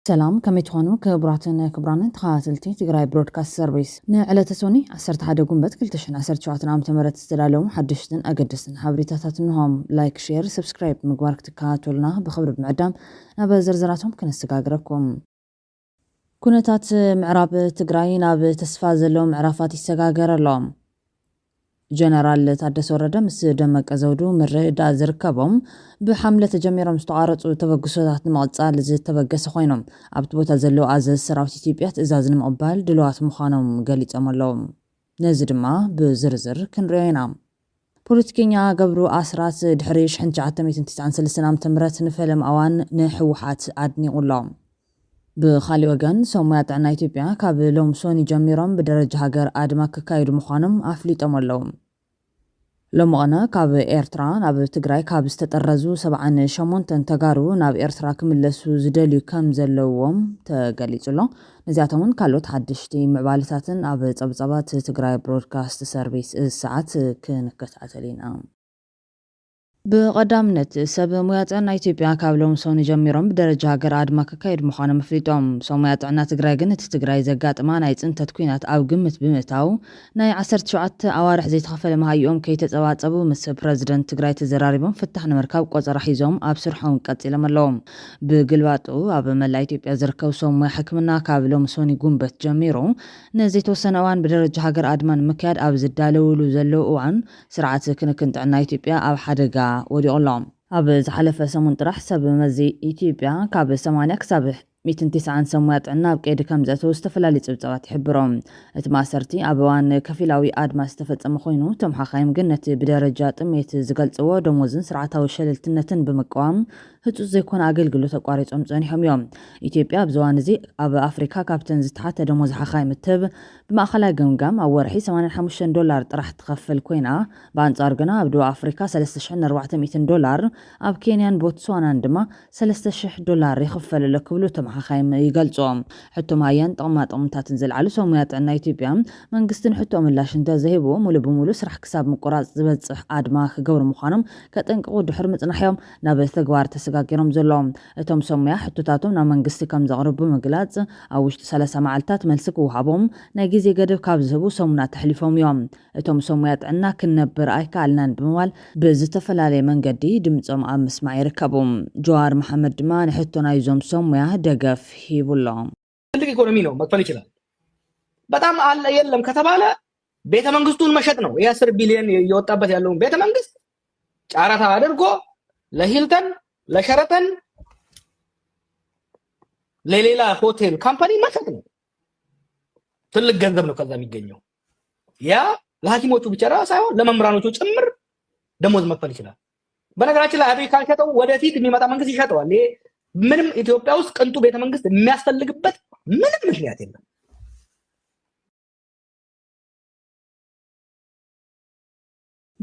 سلام كم يتخانو كبراتنا كبرانن تخاتلتي تقراي برودكاست سيرفيس نعلى تسوني عسرت حدا قنبت كلتشن عسرت شواتنا متمرت استلالهم حدشتن أقدسن حبريتاتاتنهم لايك شير سبسكرايب مقوارك تكاتولنا بخبر بمعدام نابا زرزراتهم كنستقاقركم كونتات معراب تقراي ناب تسفازلهم معرافات يستقاقر اللهم جنرال تعدس ورده مس دمك أزودو مردا زركبهم بحملة تجميرهم استعارت وتبقسوات مقصال زي تبقس خوينهم عبتبوتا زلو عزز سراوتي تيبيات إزازن مقبال دلوات مخانهم قاليت أمالهم نزد ما بزرزر كنرينا بوليتكينيا قبرو آسرات دحريش حنج عتميتن 9 تمرت نفلم أوان نحوحات عدني قولهم بخالي وغن سوميات عنا إثيوبيا كاب لوم سوني جميرهم بدرجة هاجر آدما كايد مخانم أفليت أمالهم لوم أنا كاب إيرترا ناب تقراي كاب استطرزو 78 تنتقارو ناب إيرترا كملسو زدليو كم زلوهم تقاليتلو نزياتهم كالو تحدشتي معبالتاتن أب صبصبات تقراي برودكاست سيرفيس الساعات كنكت عتلين بقدامنت سب موياتنا إثيوبيا كابلهم سوني جميرهم بدرجة هاجر آدما كايد مخانا مفليتهم سوميات عنا تقراي قنت تقراي زقات ما نايت انت تكوينات أو قمت بمتاو ناي 10 أوارح زي تخفل مهايوم كي تتواتبو مس بريزيدنت تقراي تزراريبهم فتحنا مركب قوة رحيزهم أبسرحهم قتل ملهم بقلواتو أب ملا إثيوبيا زركو سومي حكمنا كابلهم سوني قنبت جميرو نزيتو سنوان بدرجة هاجر آدمان مكاد أب زدالو لزلو وعن سرعة كنت عنا إثيوبيا أب حدقا ودي أولام أب زحلف سمون طرح سب مزي إثيوبيا كاب 8 كسب 209 سموات عنا بقيد كمزاتو استفلالي تبتوات يحبرهم اتماسرتي أبوان كفيلاوي آدما استفت أمخوينو تمحا خايم قنت بدرجات ميت زقلت او دموزن سرعتا وشللتنتن بمقوام هتو زيكون عقل قلو تقواريت أمزاني حميوم إثيوبيا بزوان زي أب أفريكا كابتن زتحات دموز حخايم التب بمأخلا قمقام أو ورحي $85 طرح تخفل كوينة بانصار قنا أبدو أفريكا $3,400 أب كينيان بوتسوانا عندما $3,000 يخفل لكبلو تمحا خايم يقلصوهم حتو مايان طمات تنزل على سوميات عنا إثيوبيا منقستن حتو ملاش انتا زهيبو مولو بمولو سرح كساب مقراص زبتصح آدما خقور مخانم كتنققو دحر متنحيوم نابل ثقوار تسقاقيرهم زلوهم اتهم سوميا حتو تاتوم نا منقستي كم زغربو مقلات أوشت 3 معلتات ملسكو وحابهم ناقيزي قدب كابزهبو سومنا تحليفهم يوم اتهم سوميات عنا كنبر آيكالنان بموال بزتفلالي من قدي دمتهم أمس معي ركبهم جوار محمد دمان حتو نايزوم سوميا دقف هيبولهم ትልቅ ኢኮኖሚ ነው መክፈል ይችላል። በጣም አለ የለም ከተባለ ቤተ መንግስቱን መሸጥ ነው። የ10 ቢሊዮን እየወጣበት ያለውን ቤተ መንግስት ጫራታ አድርጎ ለሂልተን ለሸረተን ለሌላ ሆቴል ካምፓኒ መሸጥ ነው። ትልቅ ገንዘብ ነው ከዛ የሚገኘው። ያ ለሐኪሞቹ ብቻ ሳይሆን ለመምህራኖቹ ጭምር ደሞዝ መክፈል ይችላል። በነገራችን ላይ አብይ ካልሸጠው ወደፊት የሚመጣ መንግስት ይሸጠዋል። ይሄ ምንም ኢትዮጵያ ውስጥ ቅንጡ ቤተ መንግስት የሚያስፈልግበት ምንም ምክንያት የለም።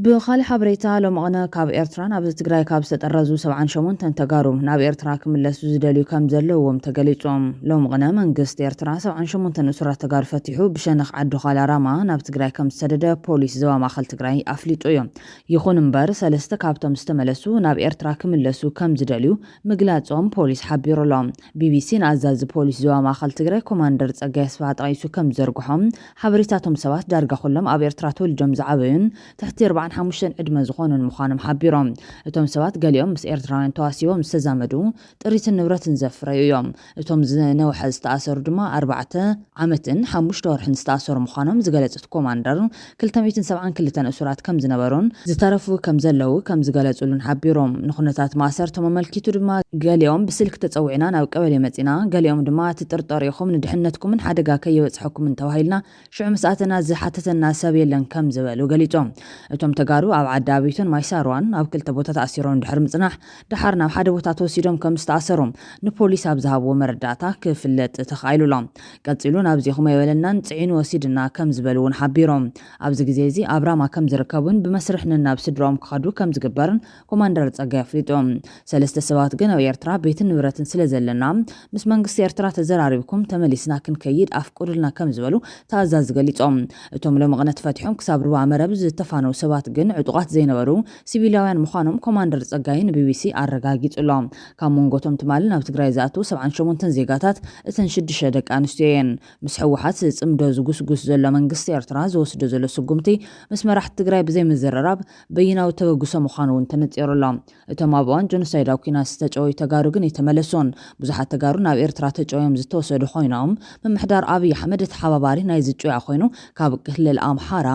بخالي حبريتا لو مغنى كاب إيرترا ناب تقراي كاب سترزو 78 تنتقارو ناب إيرترا كملسو زداليو كام زلوهم تقاليتهم لو مغنى منقست إيرترا 78 تنسورة تقار فتحو بشنخ عدو خالا راما ناب تقراي كام سدده بوليس زوا ماخل تقراي أفليتو يوم يخون مبار سلسته كابتم استملسو ناب إيرترا كملسو كام زداليو مقلاتهم بوليس حبيرو لهم BBC نعزاز بوليس زوا ماخل تقراي كوماندر تقايس فات عيسو كام زرقهم حبريتاتهم سوات دارقا خلهم أب إيرترا تول جمز عبين تحت 45 عدما زخون مخانم حبيرهم اتهم سوات قال يوم مس إيرتراين تواسيو مس تزامدو طريت النبرة نزفريو يوم اتهم نوح استأثر دما 4 عامتن 5 دور حن استأثر مخانم زقالت كوماندر كلتا 270 كلتا أسرات كم زنبرون زتعرفوا كم زلو كم زقالت لون حبيرهم نخنتات معسر تم ملكيتو دما قال يوم بسلك تتصوعنا أو قبل متنا قال يوم دما تطرطر يخم ندحنتكم من حدقا كي يوصحكم من توهيلنا شو مساتنا زحتتنا سابيا لن كم زبالو قاليتهم اتهم تقارو أو عدابيتون ما يساروان أو كل تبوتات أسيرون دحر مصنح دحرنا بحد بوتات وسيدهم كم استأثرهم نبوليس أبزهاب ومرداتا كفلت تخايلو لهم قتلون أبزيهم يولنان 90 وسيدنا كم زبلون حبيرهم أبز جزيزي أبراما كم زركبون بمسرحنا نابسدروم كخدو كم زقبرن كوماندر تسقافليتهم 3 سوات قنا ويرترا بيت النورة سلزلنا مس منقص يرترا تزراربكم تمليسنا كن كيد أفقر لنا كم زبلو تازاز قليتهم اتهم لو مغنت فاتحهم كسابروا مربز تفانو سوات ንጹሃት ግን ዕጡቃት ዘይነበሩ ሲቪላውያን ምዃኖም ኮማንደር ጸጋይ ንቢቢሲ አረጋጊጹሎም ካብ መንጎቶም ትማሊ ናብ ትግራይ ዝኣትው 78 ዜጋታት እተን 6 ደቂ ኣንስትዮ እየን ምስ ሕወሓት ጽምዶ ዝጉስጉስ ዘሎ መንግስቲ ኤርትራ ዝወስዶ ዘሎ ስጉምቲ ምስ መራሕቲ ትግራይ ብዘይ ምዝርራብ በይናዊ ተበግሶ ምዃኑ እውን ተነጺሩሎም እቶም ኣብ እዋን ጆኖሳይዳዊ ኩናት ዝተጨወዩ ተጋሩ ግን የተመለሱን ብዙሓት ተጋሩ ናብ ኤርትራ ተጨወዮም ዝተወሰዱ ኮይኖም ምምሕዳር ኣብይ ኣሕመድ ተሓባባሪ ናይ ዝጭያ ኮይኑ ካብ ክልል ኣምሓራ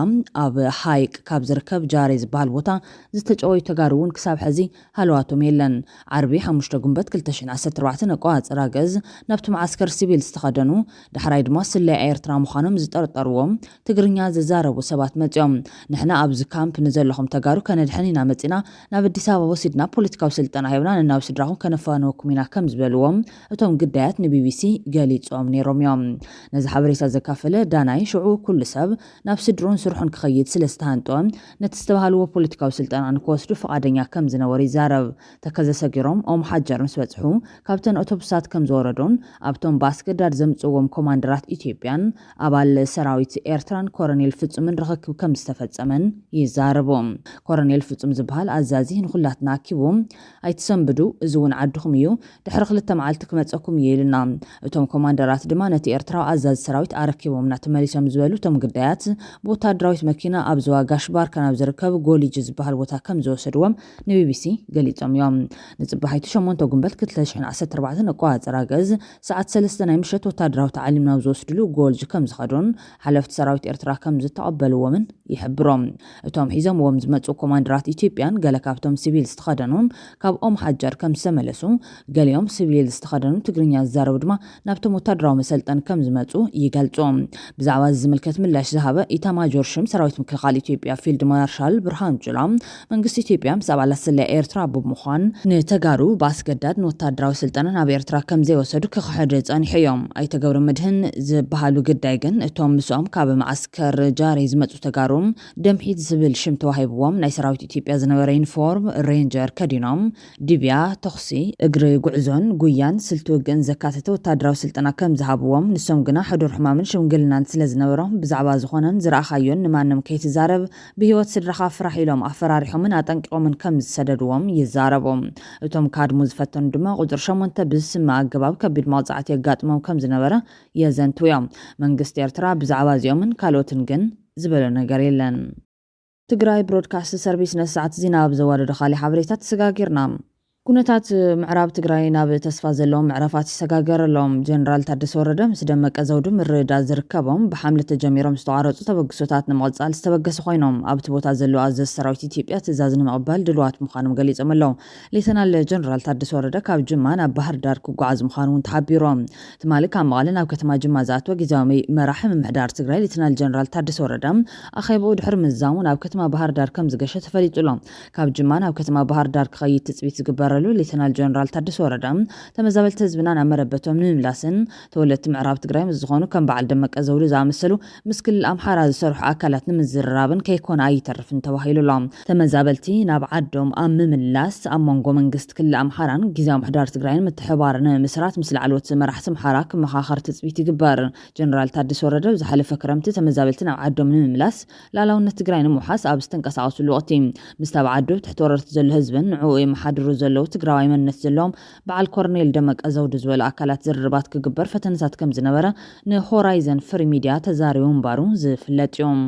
ኣብ ሃይቅ ካብ ዝርከብ ጃሬ ዝበሃል ቦታ ዝተጨወዩ ተጋሩ እውን ክሳብ ሕዚ ሃልዋቶም የለን ዓርቢ 5 ጉንበት 2014 ኣቆጻጽራ ገዝ ናብቲ ማዓስከር ሲቪል ዝተኸደኑ ድሕራይ ድማ ስለይ ኤርትራ ምዃኖም ዝጠርጠርዎም ትግርኛ ዝዛረቡ ሰባት መጽኦም ንሕና ኣብዚ ካምፕ ንዘለኹም ተጋሩ ከነድሕኒና መጺና ናብ አዲስ አበባ ወሲድና ፖለቲካዊ ስልጠና ሂብና ናብ ስድራኹም ከነፋንወኩም ኢና ከም ዝበልዎም እቶም ግዳያት ንቢቢሲ ገሊጾም ነይሮም እዮም ነዚ ሓበሬታ ዘካፈለ ዳናይ ሽዑ ኩሉ ሰብ ናብ ስድሩን ስርሑን ክኸይድ ስለ ዝተሃንጦም ነቲ ዝተባሃልዎ ፖለቲካዊ ስልጠና ንክወስዱ ፈቃደኛ ከም ዝነበሩ ይዛረብ ተከዘ ሰጊሮም ኦም ሓጀር ምስ በጽሑ ካብተን ኣውቶቡሳት ከም ዝወረዱን ኣብቶም ባስገዳድ ዘምጽዎም ኮማንደራት ኢትዮጵያን ኣባል ሰራዊት ኤርትራን ኮሎኔል ፍጹምን ርክክብ ከም ዝተፈጸመን ይዛረቦም ኮሎኔል ፍጹም ዝበሃል ኣዛዚ ንኹላትና ኣኪቦም ኣይትሰንብዱ እዚ እውን ዓድኹም እዩ ድሕሪ 2 መዓልቲ ክመጸኩም ይልና እቶም ኮማንደራት ድማ ነቲ ኤርትራዊ ኣዛዚ ሰራዊት ኣረኪቦም ናተመሊሶም ዝበሉ እቶም ግዳያት ብወታደራዊት መኪና ኣብ ዝዋ ጋሽባር ከናብ ዝርከብ ጎሊጅ ዝበሃል ቦታ ከም ዝወሰድዎም ንቢቢሲ ገሊጾም እዮም ንጽባሕቲ 8 ጉንበት 2014 ኣቆጻጽራ ገዝ ሰዓት 3 ናይ ምሽት ወታደራዊ ታዕሊም ናብ ዝወስድሉ ጎልጅ ከም ዝኸዱን ሓለፍቲ ሰራዊት ኤርትራ ከም ዝተቀበልዎምን ይሕብሮም እቶም ሒዞምዎም ዝመጹ ኮማንደራት ኢትዮጵያን ገለ ካብቶም ሲቪል ዝተኸደኑን ካብ ኦም ሓጀር ከም ዝተመለሱ ገሊኦም ሲቪል ዝተኸደኑ ትግርኛ ዝዛረቡ ድማ ናብቶም ወታደራዊ መሰልጠን ከም ዝመጹ ይገልጹ ብዛዕባ ዝምልከት ምላሽ ዝሃበ ኢታማጆር ሹም ሰራዊት ምክልኻል ኢትዮጵያ ፊልድ ማርሻል ብርሃኑ ጁላ መንግስቲ ኢትዮጵያ ምስ ኣባላት ስለይ ኤርትራ ብምዃን ንተጋሩ ባስገዳድ ንወታደራዊ ስልጠና ናብ ኤርትራ ከም ዘይወሰዱ ክኽሕድ ጸኒሑ እዮም ኣይተገብረ መድህን ዝበሃሉ ግዳይ ግን እቶም ምስኦም ካብ ማዓስከር ጃሬ ዝመጹ ተጋሩ ደምሒት ዝብል ሽም ተዋሂብዎም ናይ ሰራዊት ኢትዮጵያ ዝነበረ ዩኒፎርም ሬንጀር ከዲኖም ዲብያ ተኽሲ እግሪ ጉዕዞን ጉያን ስልት ወገን ዘካተተ ወታደራዊ ስልጠና ከም ዝሃብዎም ንሶም ግና ሕዱር ሕማምን ሽምግልናን ስለ ዝነበሮም ብዛዕባ ዝኾነን ዝረኣኻዮን ንማንም ከይትዛረብ ብሂወት ስድራኻ ፍራሕ ኢሎም ኣፈራሪሖምን ኣጠንቂቖምን ከም ዝሰደድዎም ይዛረቦም እቶም ካድሙ ዝፈተኑ ድማ ቁጥር 8 ብስም ኣገባብ ከቢድ መቕጻዕቲ የጋጥሞም ከም ዝነበረ የዘንቱ እዮም መንግስቲ ኤርትራ ብዛዕባ እዚኦምን ካልኦትን ግን ዝበለ ነገር የለን ትግራይ ብሮድካስት ሰርቪስ ነሰዓት ዜና ኣብ ዘወረደ ካሊእ ሓበሬታት ተሰጋጊርና ኩነታት ምዕራብ ትግራይ ናብ ተስፋ ዘለዎም ምዕራፋት ይሰጋገረሎም ጀነራል ታደሰ ወረደ ምስ ደመቀ ዘውዱ ምርዳእ ዝርከቦም ብሓምለ ተጀሚሮም ዝተቋረጹ ተበግሶታት ንምቕጻል ዝተበገሱ ኮይኖም ኣብቲ ቦታ ዘለዉ ኣዘዝ ሰራዊት ኢትዮጵያ ትእዛዝ ንምቕባል ድልዋት ምዃኖም ገሊጾም ኣለዉ ሌተናል ጀነራል ታደሰ ወረደ ካብ ጅማ ናብ ባህር ዳር ክጓዓዝ ምዃኑ እውን ተሓቢሮም ትማሊ ካብ መቐለ ናብ ከተማ ጅማ ዝኣተወ ጊዜያዊ መራሒ ምምሕዳር ትግራይ ሌተናል ጀነራል ታደሰ ወረደ ኣኼብኡ ድሕሪ ምዛሙ ናብ ከተማ ባህር ዳር ከም ዝገሸ ተፈሊጡሎም ካብ ጅማ ናብ ከተማ ባህር ዳር ክኸይድ ትጽቢት ዝግበረ ሌተናል ጀነራል ታደሰ ወረደ ተመዛበልቲ ህዝብና ናብ መረበቶም ንምምላስን ተወለድቲ ምዕራብ ትግራይ ምስ ዝኾኑ ከም በዓል ደመቀ ዘውዱ ዝኣመሰሉ ምስ ክልል ኣምሓራ ዝሰርሑ ኣካላት ንምዝርራብን ከይኮነ ኣይተርፍን ተባሂሉሎም ተመዛበልቲ ናብ ዓዶም ኣብ ምምላስ ኣብ መንጎ መንግስቲ ክልል ኣምሓራን ጊዜያዊ ምሕዳር ትግራይን ምትሕብባር ንምስራት ምስ ላዕለዎት መራሕቲ ኣምሓራ ክመኻኸር ትጽቢት ይግበር ጀነራል ታደሰ ወረደ ዝሓለፈ ክረምቲ ተመዛበልቲ ናብ ዓዶም ንምምላስ ላዕላውነት ትግራይ ንምውሓስ ኣብ ዝተንቀሳቐስሉ ወቅቲ ምስ ኣብ ዓዶ ትሕቲ ወረርቲ ዘሎ ህዝብን ንዕኡ የመሓድሩ ዘለዉ ትግራዋይ መንነት ዘለዎም በዓል ኮሎኔል ደመቀ ዘውዱ ዝበሉ ኣካላት ዝርርባት ክግበር ፈተነታት ከም ዝነበረ ንሆራይዘን ፍሪ ሚድያ ተዛሪቡ ምባሩ ዝፍለጥ እዮም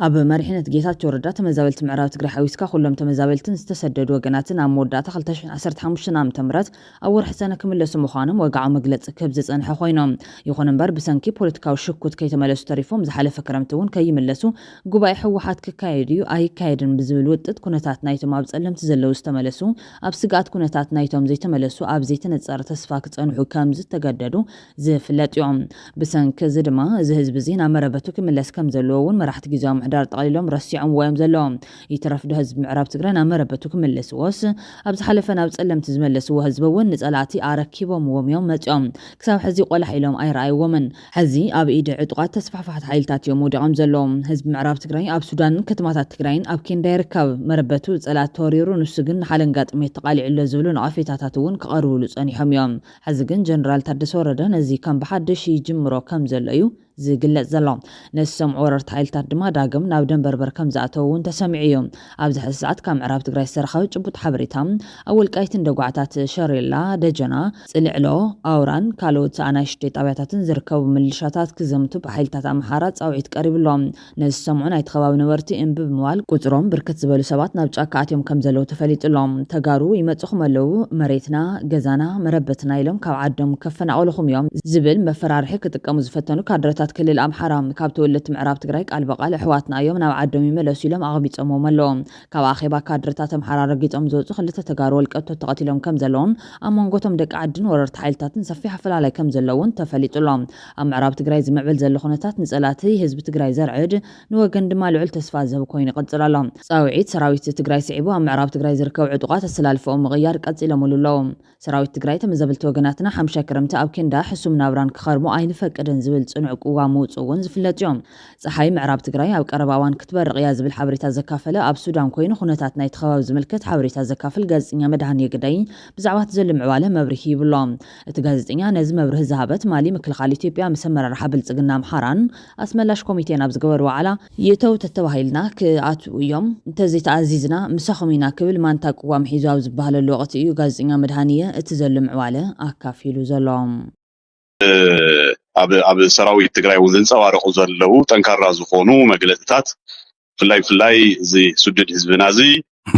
ኣብ መሪሕነት ጌታቸው ረዳ ተመዛበልቲ ምዕራብ ትግራይ ሓዊስካ ኩሎም ተመዛበልትን ዝተሰደዱ ወገናትን ኣብ መወዳእታ 2015 ዓ.ም ኣብ ወርሒ ሰነ ክምለሱ ምዃኖም ወግዓዊ መግለፂ ክህብ ዝጸንሐ ኮይኖም ይኹን እምበር ብሰንኪ ፖለቲካዊ ሽኩት ከይተመለሱ ተሪፎም ዝሓለፈ ክረምቲ እውን ከይምለሱ ጉባኤ ሕወሓት ክካየድ እዩ ኣይካየድን ብዝብል ውጥጥ ኩነታት ናይቶም ኣብ ጸለምቲ ዘለዉ ዝተመለሱ ኣብ ስጋኣት ኩነታት ናይቶም ዘይተመለሱ ኣብ ዘይተነጸረ ተስፋ ክጸንሑ ከም ዝተገደዱ ዝፍለጥ እዮም ብሰንኪ እዚ ድማ እዚ ህዝቢ እዚ ናብ መረበቱ ክምለስ ከም ዘለዎ እውን መራሕቲ ጊዜያዊ ምሕዳር ጠቕሊሎም ረሲዖም ወዮም ዘለዎም ይተረፍዶ ህዝቢ ምዕራብ ትግራይ ናብ መረበቱ ክምለስዎስ ኣብ ዝሓለፈ ናብ ጸለምቲ ዝመለስዎ ህዝቢ እውን ንጸላእቲ ኣረኪቦምዎም እዮም መጽኦም ክሳብ ሕዚ ቆላሕ ኢሎም ኣይረኣይዎምን ሕዚ ኣብ ኢድ ዕጡቓት ተስፋሕፋሕቲ ሓይልታት እዮም ወዲቖም ዘለዎም ህዝቢ ምዕራብ ትግራይ ኣብ ሱዳንን ከተማታት ትግራይን ኣብ ኬንዳ ይርከብ መረበቱ ጸላእቲ ተወሪሩ ንሱ ግን ንሓለንጋ ጥሜት ተቓሊዑሎ ዝብሉ ንቐፌታታት እውን ክቐርብሉ ጸኒሖም እዮም ሕዚ ግን ጀነራል ታደሰ ወረደ ነዚ ከም ብሓድሽ ይጅምሮ ከም ዘሎ እዩ ዝግለጽ ዘሎ ነሰምዑ ወረርቲ ሓይልታት ድማ ዳግም ናብ ደንበርበር ከም ዝኣተው እውን ተሰሚዑ እዩ ኣብዚ ሕዚ ሰዓት ካብ ምዕራብ ትግራይ ዝተረኸበ ጭቡጥ ሓበሬታ ኣብ ወልቃይትን ደጓዕታት ሸሬላ ደጀና ጽልዕሎ ኣውራን ካልኦት ኣናሽተይ ጣብያታትን ዝርከቡ ምልሻታት ክዘምቱ ብሓይልታት ኣምሓራ ጻውዒት ቀሪብሎም ነሰምዑ ናይ ተኸባቢ ነበርቲ እምቢ ብምባል ቁጽሮም ብርክት ዝበሉ ሰባት ናብ ጫካ ኣትዮም ከም ዘለዉ ተፈሊጡሎም ተጋሩ ይመጽኹም ኣለዉ መሬትና ገዛና መረበትና ኢሎም ካብ ዓዶም ከፈናቀልኹም እዮም ዝብል መፈራርሒ ክጥቀሙ ዝፈተኑ ካድረታት ክልል ኣምሓራ ካብ ተወለድቲ ምዕራብ ትግራይ ቃል በቃል ኣሕዋትና እዮም ናብ ዓዶም ይመለሱ ኢሎም ኣቕቢፆሞም ኣለዎም ካብ ኣኼባ ካድረታት ኣምሓራ ረጊፆም ዝወፁ ክልተ ተጋሩ ወልቀቶ ተቐቲሎም ከም ዘለውን ኣብ መንጎቶም ደቂ ዓድን ወረርቲ ሓይልታትን ሰፊሕ ኣፈላላይ ከም ዘለውን ተፈሊጡሎም ኣብ ምዕራብ ትግራይ ዝምዕብል ዘሎ ኩነታት ንጸላቲ ህዝቢ ትግራይ ዘርዕድ ንወገን ድማ ልዑል ተስፋ ዝህብ ኮይኑ ይቕጽል ኣሎ ጻውዒት ሰራዊት ትግራይ ስዒቡ ኣብ ምዕራብ ትግራይ ዝርከቡ ዕጡቃት ኣሰላልፎም ምቕያር ቀጺሎም ኣለዉ ሰራዊት ትግራይ ተመዘበልቲ ወገናትና ሓምሻይ ክረምቲ ኣብ ኬንዳ ሕሱም ናብራን ክኸርሙ ኣይንፈቅድን ዝብል ጽኑዕ ቅዋም ምውፅእ እውን ዝፍለጥ እዮም ፀሓይ ምዕራብ ትግራይ ኣብ ቀረባ እዋን ክትበርቕ እያ ዝብል ሓበሬታ ዘካፈለ ኣብ ሱዳን ኮይኑ ኩነታት ናይ ተኸባቢ ዝምልከት ሓበሬታ ዘካፍል ጋዜጠኛ መድሃኒ የግዳይ ብዛዕባ ዝዘሎ ምዕባለ መብርሂ ይብሎም እቲ ጋዜጠኛ ነዚ መብርሂ ዝሃበት ማሊ ምክልኻል ኢትዮጵያ ምስ ኣመራርሓ ብልጽግና ኣምሓራን ኣስመላሽ ኮሚቴን ኣብ ዝገበሩ ዋዕላ ይተው ተተባሂልና ክኣትው እዮም እንተዘይተኣዚዝና ምሳኹም ኢና ክብል ማንታ ቅዋም ሒዙ ኣብ ዝበሃለሉ ወቕቲ እዩ ጋዜጠኛ መድሃኒየ እቲ ዘሎ ምዕባለ ኣካፊሉ ዘሎም ኣብ ሰራዊት ትግራይ ዝንጸባረቑ ዘለዉ ጠንካራ ዝኾኑ መግለጽታት ፍላይ እዚ ስደት ህዝብና እዚ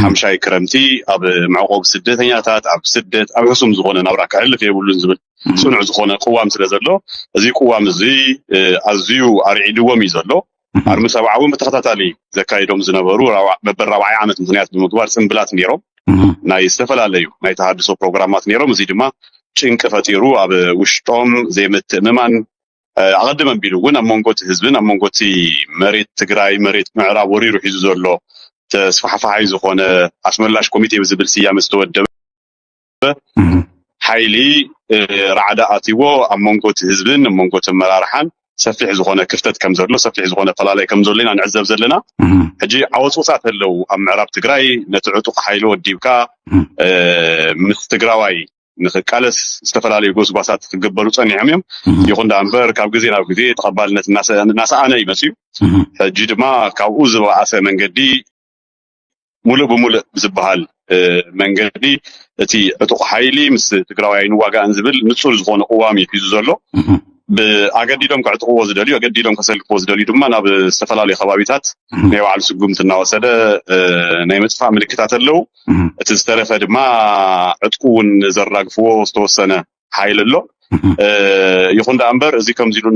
ሓምሻይ ክረምቲ ኣብ መዕቆብ ስደተኛታት ኣብ ስደት ኣብ ሕሱም ዝኾነ ናብራ ክሕልፍ የብሉን ዝብል ጽኑዕ ዝኾነ ቅዋም ስለ ዘሎ እዚ ቅዋም እዚ ኣዝዩ ኣርዒድዎም እዩ ዘሎ ኣርሚ ሰብዓዊ ብተኸታታሊ ዘካይዶም ዝነበሩ መበል 40 ዓመት ምክንያት ብምግባር ጽምብላት ነይሮም ናይ ዝተፈላለዩ ናይ ተሃድሶ ፕሮግራማት ነይሮም እዚ ድማ ጭንቂ ፈጢሩ ኣብ ውሽጦም ዘይምትእምማን ኣቐድመ ኣቢሉ እውን ኣብ መንጎቲ ህዝብን ኣብ መንጎቲ መሬት ትግራይ መሬት ምዕራብ ወሪሩ ሒዙ ዘሎ ተስፋሕፋሓይ ዝኾነ ኣስመላሽ ኮሚቴ ብዝብል ስያመ ዝተወደበ ሓይሊ ራዕዳ ኣትይዎ ኣብ መንጎቲ ህዝብን ኣብ መንጎቲ ኣመራርሓን ሰፊሕ ዝኾነ ክፍተት ከም ዘሎ ሰፊሕ ዝኾነ ፈላላይ ከም ዘሎ ኢና ንዕዘብ ዘለና ሕጂ ዓወፅታት ኣለዉ ኣብ ምዕራብ ትግራይ ነቲ ዕጡቕ ሓይሊ ወዲብካ ምስ ትግራዋይ ንኽቃለስ ዝተፈላለዩ ጎስጓሳት ክግበሩ ጸኒሖም እዮም ይኹን እምበር ካብ ግዜ ናብ ግዜ ተቐባልነት እናሰኣነ ይመጽዩ ሕጂ ድማ ካብኡ ዝበኣሰ መንገዲ ሙሉእ ብሙሉእ ዝበሃል መንገዲ እቲ ዕጡቕ ሓይሊ ምስ ትግራዋይ ንዋጋእን ዝብል ንጹር ዝኾነ ቅዋም ሒዙ ዘሎ ብኣገዲዶም ከዕጥቕዎ ዝደልዩ ኣገዲዶም ከሰልፍዎ ዝደልዩ ድማ ናብ ዝተፈላለዩ ከባቢታት ናይ ባዕሉ ስጉምቲ እናወሰደ ናይ ምጥፋእ ምልክታት ኣለዉ እቲ ዝተረፈ ድማ ዕጥቁ እውን ዘራግፍዎ ዝተወሰነ ሓይሊ ኣሎ ይኹን እምበር እዚ ከምዚ ኢሉ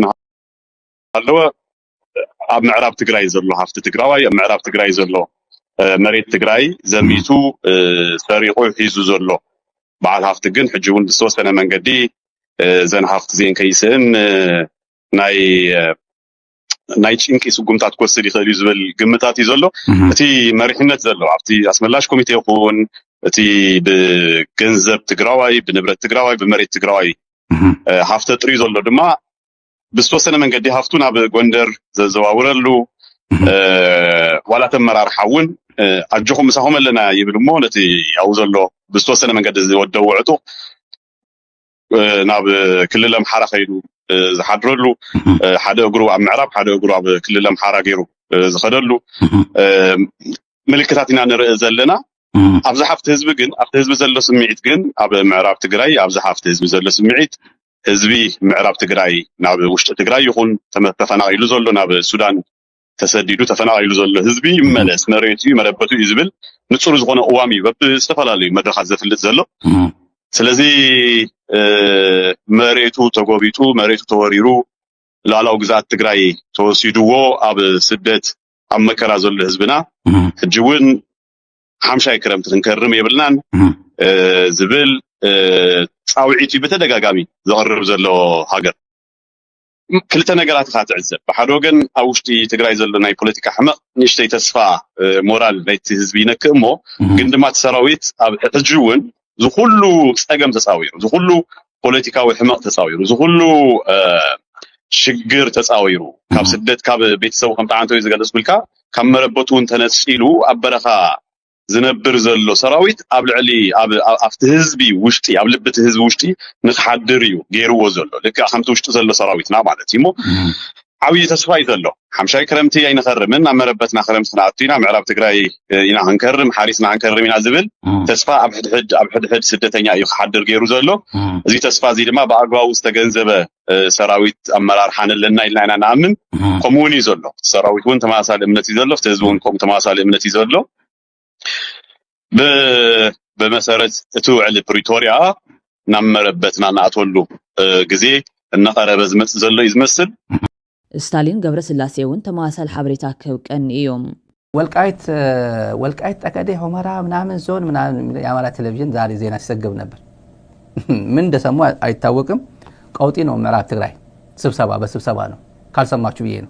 ኣለወ ኣብ ምዕራብ ትግራይ ዘሎ ሃፍቲ ትግራዋይ ኣብ ምዕራብ ትግራይ ዘሎ መሬት ትግራይ ዘሚቱ ሰሪቑ ሒዙ ዘሎ በዓል ሃፍቲ ግን ሕጂ እውን ብዝተወሰነ መንገዲ ዘን ሃፍቲ ዜን ከይስእን ናይ ጭንቂ ስጉምታት ክወስድ ይኽእል እዩ ዝብል ግምታት እዩ ዘሎ እቲ መሪሕነት ዘሎ ኣብቲ ኣስመላሽ ኮሚቴ ይኹን እቲ ብገንዘብ ትግራዋይ ብንብረት ትግራዋይ ብመሬት ትግራዋይ ሃፍተ ጥሪ ዘሎ ድማ ብዝተወሰነ መንገዲ ሃፍቱ ናብ ጎንደር ዘዘዋውረሉ ዋላ ተመራርሓ እውን ኣጆኹም ምሳኹም ኣለና ይብል እሞ ነቲ ያው ዘሎ ብዝተወሰነ መንገዲ ዝወደው ዕጡቕ ናብ ክልል ኣምሓራ ኸይዱ ዝሓድረሉ ሓደ እግሩ ኣብ ምዕራብ ሓደ እግሩ ኣብ ክልል ኣምሓራ ገይሩ ዝኸደሉ ምልክታት ኢና ንርኢ ዘለና ኣብዚ ሓፍቲ ህዝቢ ግን ኣብቲ ህዝቢ ዘሎ ስምዒት ግን ኣብ ምዕራብ ትግራይ ኣብዚ ሓፍቲ ህዝቢ ዘሎ ስምዒት ህዝቢ ምዕራብ ትግራይ ናብ ውሽጢ ትግራይ ይኹን ተፈናቒሉ ዘሎ ናብ ሱዳን ተሰዲዱ ተፈናቒሉ ዘሎ ህዝቢ ይመለስ መሬቱ መረበቱ እዩ ዝብል ንጹር ዝኾነ ቅዋም እዩ ብዝተፈላለዩ መድረኻት ዘፍልጥ ዘሎ ስለዚ መሬቱ ተጎቢጡ መሬቱ ተወሪሩ ላዕላዊ ግዛት ትግራይ ተወሲድዎ ኣብ ስደት ኣብ መከራ ዘሎ ህዝብና ሕጂ እውን ሓምሻይ ክረምቲ ክንከርም የብልናን ዝብል ጻውዒት በተደጋጋሚ ዘቕርብ ዘሎ ሃገር ክልተ ነገራት ኢኻ ትዕዘብ ብሓደ ወገን ኣብ ውሽጢ ትግራይ ዘሎ ናይ ፖለቲካ ሕማቕ ንእሽተይ ተስፋ ሞራል ናይቲ ህዝቢ ይነክእ እሞ ግን ድማ እቲ ሰራዊት ኣብ ሕጂ እውን ዝኩሉ ፀገም ተፃዊሩ ዝኩሉ ፖለቲካዊ ሕማቕ ተፃዊሩ ዝኩሉ ሽግር ተፃዊሩ ካብ ስደት ካብ ቤተሰቡ ከም ተዓንቶ ዝገለጽ ብልካ ካብ መረበቱ ተነፂሉ ኣብ በረኻ ዝነብር ዘሎ ሰራዊት ኣብ ልዕሊ ኣብቲ ህዝቢ ውሽጢ ኣብ ልብቲ ህዝቢ ውሽጢ ንኽሓድር እዩ ገይርዎ ዘሎ ልክዕ ከምቲ ውሽጢ ዘሎ ሰራዊትና ማለት እዩ እሞ عوي تسفاي ذلو حمشاي كرمتي أين خرمن أمربتنا خرمتنا عطينا معرب تقرأي إنا هنكرم حارسنا هنكرم إنا زبل تسفا أبحد حد سدتنيا يخدر غيرو زلو زي تسفا زي لما بأقوا وستجنزبه سراويت أمرار حان لنا إلا أنا نأمن قموني زلو سراويت وانت ما سال إمنتي زلو تزون كم تماسال إمنتي زلو بمسارة توعد بريتوريا نمربتنا نعتولو جزء النقرة بزمت زلو يزمسل ستالين قبل سلاسيون تماسل حبريتا كوكن يوم والقايت أكادي همرا منامن زون من يعمل تلفزيون زاري زينا سجب نبر من دسمو أيتاوكم قوتينو مراب تغراي سبسبا بس سبسبا نو قال سماچو بينو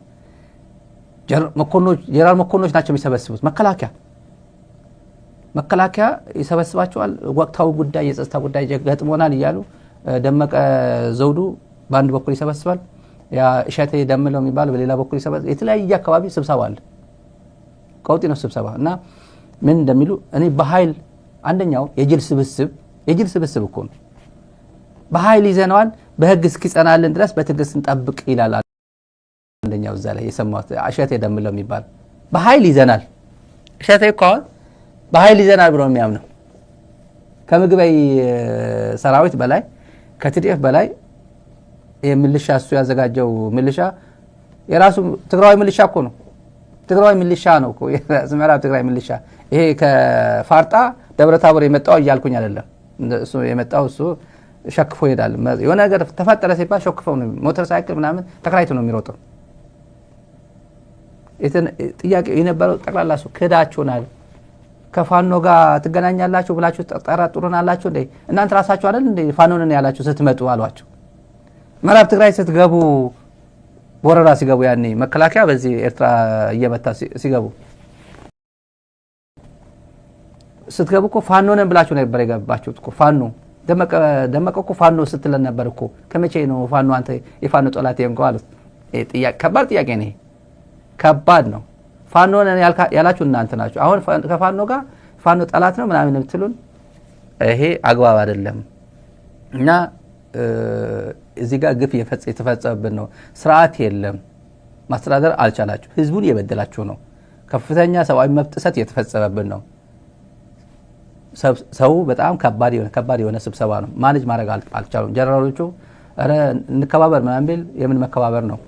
جرال مكونوش ናቸው የሚሰበስቡት መከላከያ ይሰበስባቸዋል ወቅታው ጉዳይ የጸጥታ ጉዳይ ገጥሞናል ይያሉ ደመቀ ዘውዱ ባንድ በኩል ይሰበስባል ያ እሸቴ ደምለው የሚባል በሌላ በኩል ይሰበስባል የተለያየ አካባቢ ስብሰባ አለ ቀውጢ ነው ስብሰባ እና ምን እንደሚሉ እኔ በኃይል አንደኛው የጅል ስብስብ እኮ ነው በኃይል ይዘናል በህግ እስኪጸናልን ድረስ በትግስት እንጠብቅ ይላል አንደኛው እዛ ላይ የሰማሁት እሸቴ ደምለው የሚባል በኃይል ይዘናል እሸቴ እኮ በኃይል ይዘናል ብሎ የሚያምነው ከምግበይ ሰራዊት በላይ ከትዲፍ በላይ የምልሻ እሱ ያዘጋጀው ምልሻ የራሱ ትግራዊ ምልሻ እኮ ነው ትግራዊ ምልሻ ነው እኮ የምዕራብ ትግራይ ምልሻ ይሄ ከፋርጣ ደብረታቦር የመጣው ይያልኩኝ አይደለም እሱ የመጣው እሱ ሸክፎ ይሄዳል የሆነ ነገር ተፈጠረ ሲባል ሸክፎው ነው ሞተር ሳይክል ምናምን ተከራይቶ ነው የሚሮጠው ጥያቄ የነበረው ጠቅላላ እሱ ክዳችሁናል ከፋኖ ጋር ትገናኛላችሁ ብላችሁ ተጠራጥሩናላችሁ እንዴ እናንተ ራሳችሁ አይደል እንዴ ፋኖንን ያላችሁ ስትመጡ አሏቸው ምዕራብ ትግራይ ስትገቡ ወረራ ሲገቡ ያኔ መከላከያ በዚህ ኤርትራ እየመታ ሲገቡ ስትገቡ እኮ ፋኖንን ብላችሁ ነበር የገባችሁት እኮ ፋኖ ደመቀ እኮ ፋኖ ስትለን ነበር እኮ ከመቼ ነው ፋኖ አንተ የፋኖ ጠላት የምቀው አሉት ጥያቄ ከባድ ጥያቄ ነው ከባድ ነው ፋኖንን ያላችሁ እናንተ ናችሁ አሁን ከፋኖ ጋር ፋኖ ጠላት ነው ምናምን የምትሉን ይሄ አግባብ አይደለም እና እዚህ ጋር ግፍ የተፈጸመብን ነው ስርዓት የለም ማስተዳደር አልቻላችሁ ህዝቡን የበደላችሁ ነው ከፍተኛ ሰብአዊ መብት ጥሰት የተፈጸመብን ነው ሰው በጣም ከባድ የሆነ ስብሰባ ነው ማኔጅ ማድረግ አልቻሉም ጀነራሎቹ አረ እንከባበር ምናምን ቢል የምን መከባበር ነው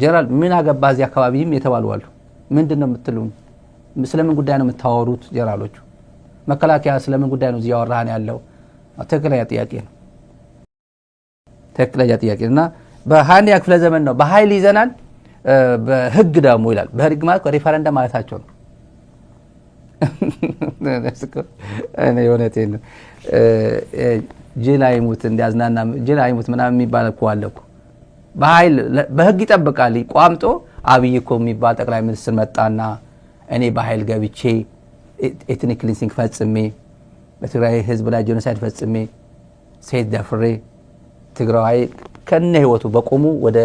ጀነራል ምን አገባ እዚህ አካባቢም የተባሉ አሉ ምንድነው የምትሉን ስለምን ጉዳይ ነው የምታወሩት ጀነራሎቹ መከላከያ ስለምን ጉዳይ ነው እዚህ ያወራን ያለው ትክክለኛ ጥያቄ ነው ትክክለኛ ጥያቄ እና በሃኒ ክፍለ ዘመን ነው በኃይል ይዘናል በህግ ደግሞ ይላል በህግ ማለት ሪፈረንደም ማለታቸው ነው እኔ የሆነቴን ጅላይሙት እንዲያዝናና ጅላይሙት ምናምን የሚባል እኮ አለ እኮ በኃይል በህግ ይጠብቃል ቋምጦ አብይ እኮ የሚባል ጠቅላይ ሚኒስትር መጣና እኔ በኃይል ገብቼ ኤትኒክ ክሊንሲንግ ፈጽሜ በትግራይ ህዝብ ላይ ጄኖሳይድ ፈጽሜ ሴት ደፍሬ ትግራይ ከነ ህይወቱ በቆሙ ወደ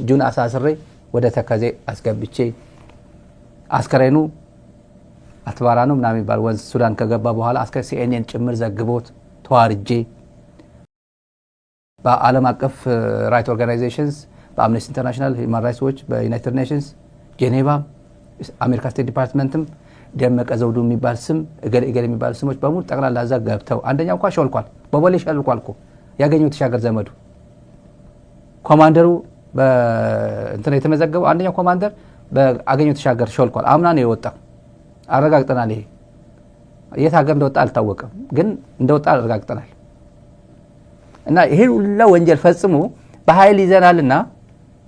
ጁን አሳስሬ ወደ ተከዜ አስገብቼ አስከሬኑ አትባራ ነው ምናምን ይባል ወንዝ ሱዳን ከገባ በኋላ አስከ ሲኤንኤን ጭምር ዘግቦት ተዋርጄ በዓለም አቀፍ ራይት ኦርጋናይዜሽንስ በአምነስቲ ኢንተርናሽናል ሂውማን ራይትስ ዎች በዩናይትድ ኔሽንስ ጄኔቫ አሜሪካ ስቴት ዲፓርትመንትም ደመቀ ዘውዱ የሚባል ስም እገሌ የሚባል ስሞች በሙሉ ጠቅላላ እዛ ገብተው አንደኛው እንኳን ሾልኳል በቦሌ ሾልኳል እኮ ያገኘው ተሻገር ዘመዱ ኮማንደሩ በእንትን የተመዘገበው አንደኛው ኮማንደር በአገኘው ተሻገር ሾልኳል አምና ነው የወጣው አረጋግጠናል ይሄ የት ሀገር እንደወጣ አልታወቀም ግን እንደወጣ አረጋግጠናል እና ይሄ ሁሉ ወንጀል ፈጽሞ በኃይል ይዘናልና